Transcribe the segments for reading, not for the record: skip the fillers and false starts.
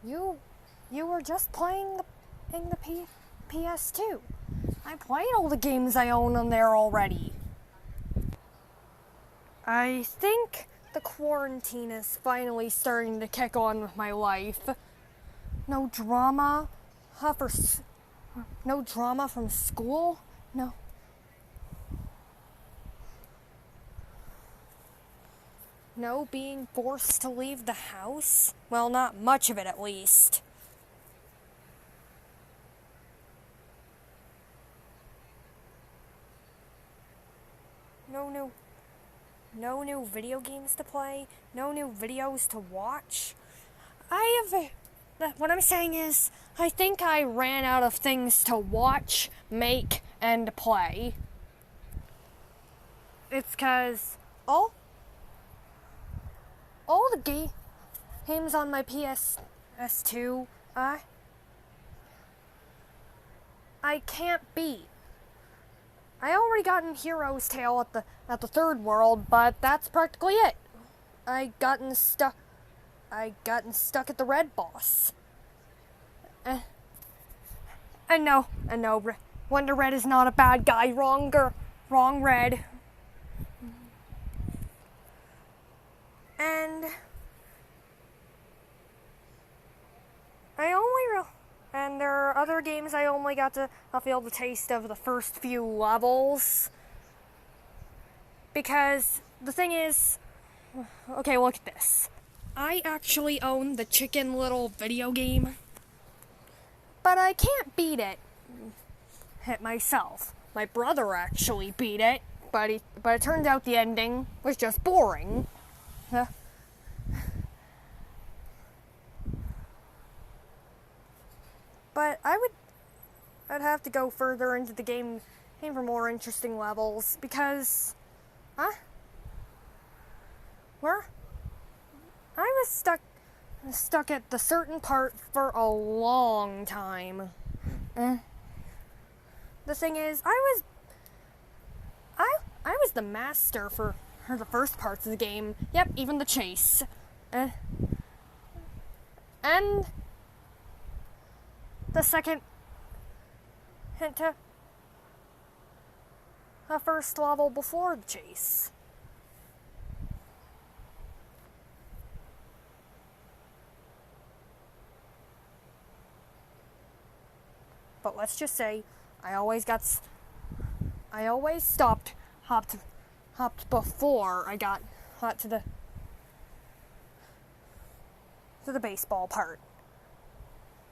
You were just playing the PS2. I played all the games I own on there already. I think the quarantine is finally starting to kick on with my life. No drama, no drama from school. No being forced to leave the house. Well, not much of it at least. No new video games to play, no new videos to watch. What I'm saying is, I think I ran out of things to watch, make, and play. It's 'cause all the games on my PS2, I can't beat. I already gotten Hero's Tale at the third world, but that's practically it. I gotten stuck at the red boss. And no, Wonder Red is not a bad guy. Wrong Red. And and there are other games I only got to feel the taste of the first few levels. Because the thing is, okay, look at this. I actually own the Chicken Little video game, but I can't beat it myself. My brother actually beat it, but it turned out the ending was just boring. But I'd have to go further into the game for more interesting levels, because I was stuck at the certain part for a long time. The thing is, I was the master for the first parts of the game. Yep, even the chase. And the second into the first level before the chase. But let's just say I always hopped before I got to the baseball part.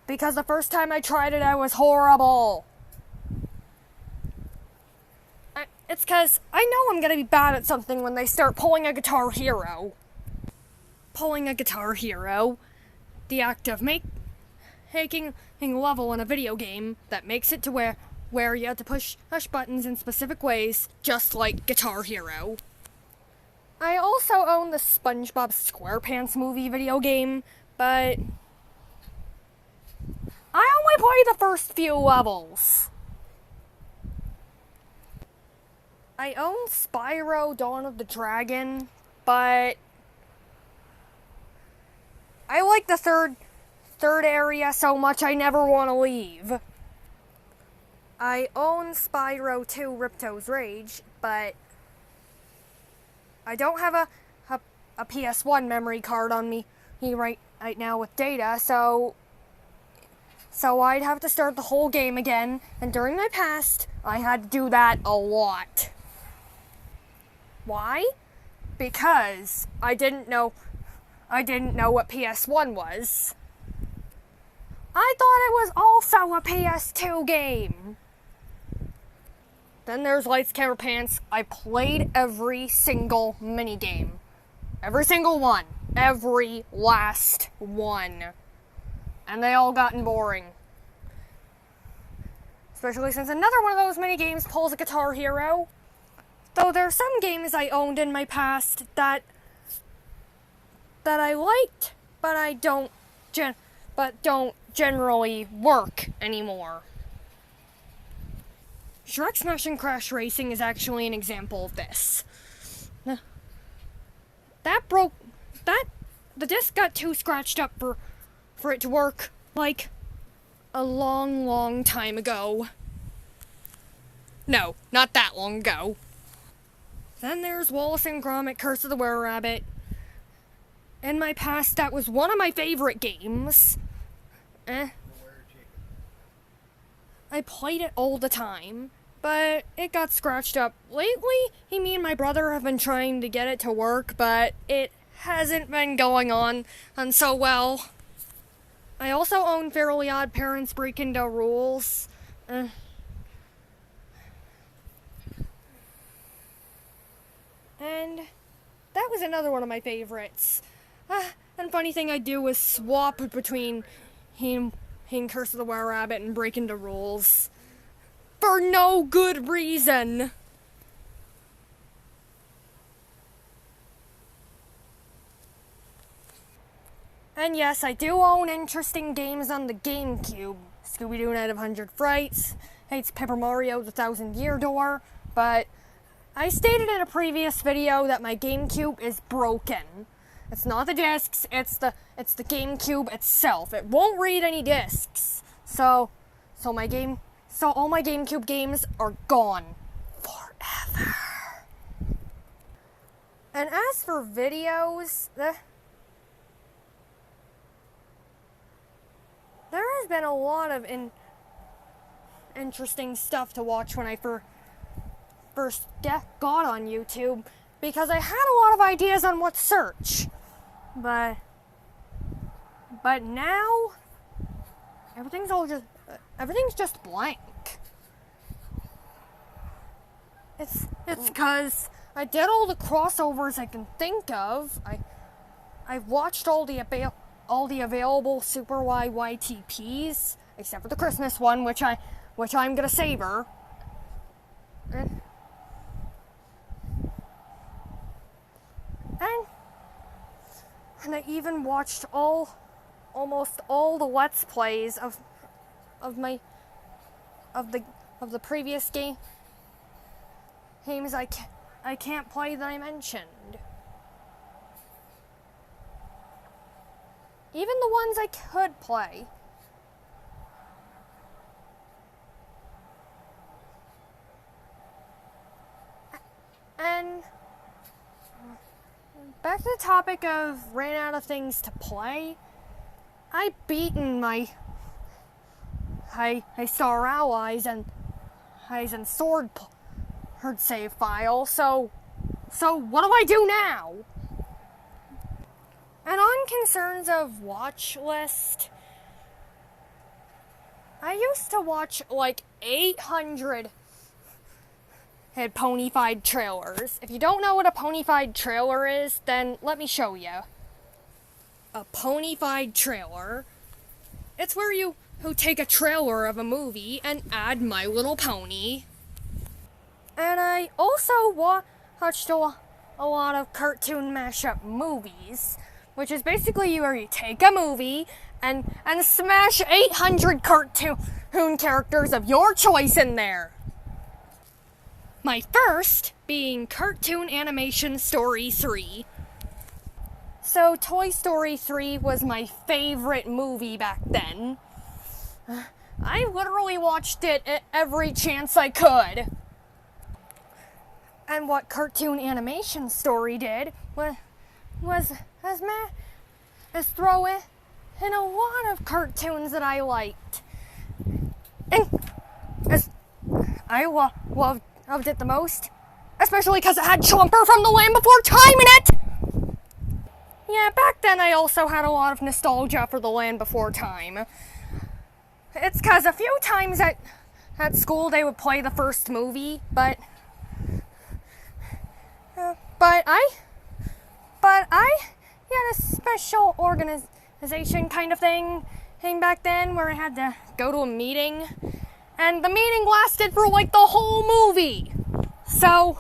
Because the first time I tried it, I was horrible. It's 'cause I know I'm gonna be bad at something when they start pulling a Guitar Hero. Pulling a Guitar Hero, the act of making a level in a video game that makes it to where you have to push buttons in specific ways, just like Guitar Hero. I also own the SpongeBob SquarePants movie video game, but I only play the first few levels. I own Spyro Dawn of the Dragon, but I like the third area so much I never want to leave. I own Spyro 2 Ripto's Rage, but I don't have a PS1 memory card on me right now with data, so I'd have to start the whole game again, and during my past, I had to do that a lot. Why? Because I didn't know what PS1 was. I thought it was also a PS2 game. Then there's Lights, Camera, Pants. I played every single minigame. Every single one. Every last one. And they all gotten boring. Especially since another one of those minigames pulls a Guitar Hero. Though there are some games I owned in my past that I liked, but don't generally work anymore. Shrek Smash and Crash Racing is actually an example of this. The disc got too scratched up for it to work, like, a long, long time ago. No, not that long ago. Then there's Wallace and Gromit: Curse of the Were-Rabbit. In my past, that was one of my favorite games. I played it all the time, but it got scratched up. Lately, me and my brother have been trying to get it to work, but it hasn't been going on so well. I also own Fairly Odd Parents: Break Into Rules. And that was another one of my favorites. And funny thing I do is swap between him Curse of the Were-Rabbit and Break Into Rules. For no good reason. And yes, I do own interesting games on the GameCube. Scooby-Doo Night of 100 Frights, it's Paper Mario: The Thousand Year Door, but I stated in a previous video that my GameCube is broken. It's not the discs, it's the GameCube itself. It won't read any discs. So all my GameCube games are gone forever. And as for videos, there has been a lot of interesting stuff to watch when I first got on YouTube, because I had a lot of ideas on what to search. But now everything's just blank. It's because I did all the crossovers I can think of. I've watched all the available Super YYTPs, except for the Christmas one, which I'm gonna savor. And I even watched almost all the Let's Plays of the previous games I can't play that I mentioned. Even the ones I could play. And back to the topic of ran out of things to play. I beaten my Star Allies and Sword Herd save file, so what do I do now? And on concerns of watch list, I used to watch like 800 ponified trailers. If you don't know what a ponified trailer is, then let me show you. A ponified trailer, it's where you take a trailer of a movie and add My Little Pony. And I also watched a lot of cartoon mashup movies, which is basically where you take a movie and smash 800 cartoon characters of your choice in there. My first being Cartoon Animation Story 3. So Toy Story 3 was my favorite movie back then. I literally watched it at every chance I could. And what Cartoon Animation Story did was throw in a lot of cartoons that I liked. And I loved it the most, especially because it had Chomper from The Land Before Time in it! Yeah, back then I also had a lot of nostalgia for The Land Before Time. It's because a few times at school they would play the first movie, but I had a special organization kind of thing back then where I had to go to a meeting, and the meeting lasted for like the whole movie. So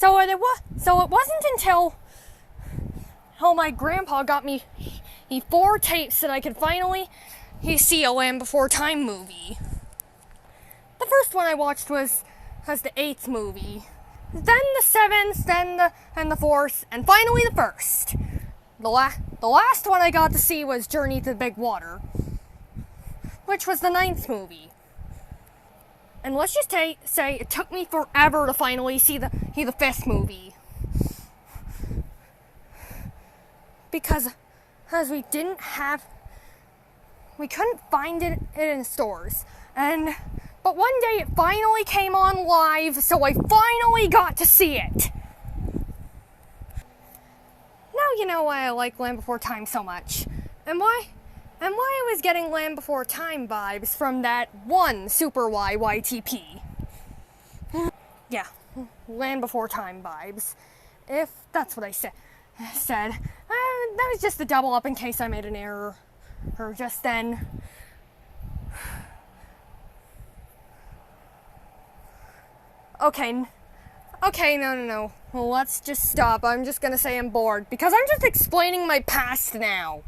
it wasn't until my grandpa got me 4 tapes that I could finally see a Land Before Time movie. The first one I watched was the 8th movie, then the 7th, then the 4th, and finally the 1st. the last one I got to see was Journey to the Big Water, which was the 9th movie. And let's just say it took me forever to finally see the 5th movie. Because we couldn't find it in stores. But one day it finally came on live, so I finally got to see it. Now you know why I like Land Before Time so much. And why I was getting Land Before Time vibes from that one Super YYTP. Yeah, Land Before Time vibes. If that's what I said. That was just a double up in case I made an error. Or just then. Okay, no. Well, let's just stop. I'm just gonna say I'm bored. Because I'm just explaining my past now.